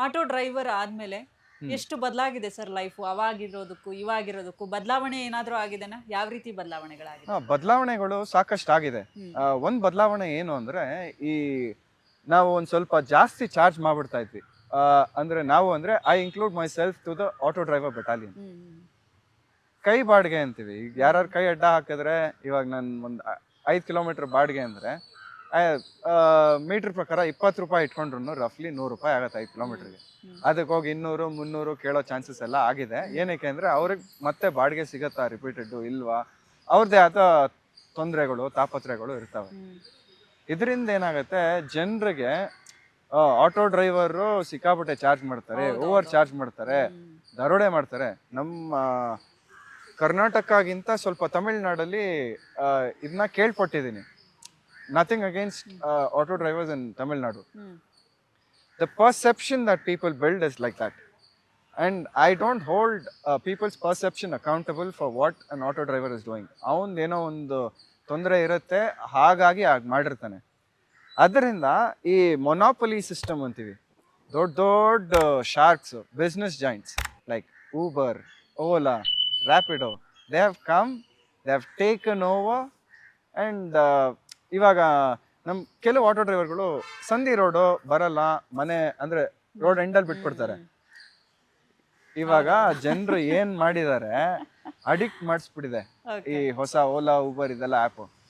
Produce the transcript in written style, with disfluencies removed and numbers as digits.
Auto driver ಆದ್ಮೇಲೆ ಹ್ಮ್. ಎಷ್ಟು ಬದಲಾಗಿದೆ ಸರ್ ಲೈಫು ಅವಾಗಿರೋದಕ್ಕೂ ಇವಾಗಿರೋದಕ್ಕೂ ಬದಲಾವಣೆ ಏನಾದರೂ ಆಗಿದೆನಾ ಯಾವ ರೀತಿ ಬದಲಾವಣೆಗಳಾಗಿದೆ? ಬದಲಾವಣೆಗಳು ಸಾಕಷ್ಟು ಆಗಿದೆ. ಹ್ಮ್ ಒಂದು ಬದಲಾವಣೆ ಏನು ಅಂದ್ರೆ ಈ ನಾವು ಒಂದು ಸ್ವಲ್ಪ ಜಾಸ್ತಿ ಚಾರ್ಜ್ ಮಾಡ್ಬಿಡ್ತಾ ಇದ್ವಿ. ಅಂದ್ರೆ ನಾವು ಅಂದ್ರೆ I include myself to the auto driver battalion. ಹ್ಮ್ ಕೈ ಬಾಡಿಗೆ ಅಂತೀವಿ. ಈಗ ಯಾರು ಕೈ ಅಡ್ಡ ಹಾಕಿದ್ರೆ ಇವಾಗ ನಾನು ಒಂದು 5 ಕಿಲೋಮೀಟರ್ ಬಾಡಿಗೆ ಅಂದ್ರೆ ಮೀಟರ್ ಪ್ರಕಾರ 20 ರೂಪಾಯಿ ಇಟ್ಕೊಂಡ್ರು ರಫ್ಲಿ 100 ರೂಪಾಯಿ ಆಗುತ್ತೆ 5 ಕಿಲೋಮೀಟರ್ಗೆ. ಹ್ಮ್ ಅದಕ್ಕೆ ಹೋಗಿ 200 300 ಕೇಳೋ ಚಾನ್ಸಸ್ ಎಲ್ಲ ಆಗಿದೆ. ಏನಕ್ಕೆ ಅಂದ್ರೆ ಅವ್ರಿಗೆ ಮತ್ತೆ ಬಾಡಿಗೆ ಸಿಗತ್ತಾ ರಿಪೀಟೆಡ್ ಇಲ್ವಾ, ಅವ್ರದ್ದೇ ಆದ ತೊಂದರೆಗಳು ತಾಪತ್ರೆಗಳು ಇರ್ತವೆ. ಹ್ಮ್ ಇದರಿಂದ ಏನಾಗುತ್ತೆ, ಜನರಿಗೆ ಆಟೋ ಡ್ರೈವರು ಸಿಕ್ಕಾಪಟ್ಟೆ ಚಾರ್ಜ್ ಮಾಡ್ತಾರೆ, ಓವರ್ ಚಾರ್ಜ್ ಮಾಡ್ತಾರೆ, ಹ್ಮ್ ದರೋಡೆ ಮಾಡ್ತಾರೆ. ನಮ್ಮ ಕರ್ನಾಟಕಗಿಂತ ಸ್ವಲ್ಪ ತಮಿಳ್ನಾಡಲ್ಲಿ ಇದನ್ನ ಕೇಳ್ಪಟ್ಟಿದ್ದೀನಿ. Nothing against auto drivers in Tamil Nadu. Hmm The perception that people build is like that. And I don't hold people's perception accountable for what an auto driver is doing. ಅವನದೇನೋ ಒಂದು ತೊಂದರೆ ಇರುತ್ತೆ, ಹಾಗಾಗಿ ಮಾಡಿರ್ತಾನೆ. ಅದರಿಂದ ಈ ಮೊನಾಪೊಲಿ ಸಿಸ್ಟಮ್ ಅಂತೀವಿ, ದೊಡ್ಡ ದೊಡ್ಡ sharks, business joints like Uber, Ola, Rapido, they have come, they have taken over. And ಇವಾಗ ನಮ್ಮ ಕೆಲವು ಆಟೋ ಡ್ರೈವರ್ಗಳು ಸಂಧಿ ರೋಡು ಬರಲ್ಲ, ಮನೆ ಅಂದರೆ ರೋಡ್ ಎಂಡಲ್ಲಿ ಬಿಟ್ಬಿಡ್ತಾರೆ. ಇವಾಗ ಜನರು ಏನು ಮಾಡಿದ್ದಾರೆ, ಅಡಿಕ್ಟ್ ಮಾಡಿಸ್ಬಿಟ್ಟಿದೆ ಈ ಓಕೆ ಹೊಸ ಓಲಾ ಊಬರ್ ಇದೆಲ್ಲ ಆ್ಯಪು.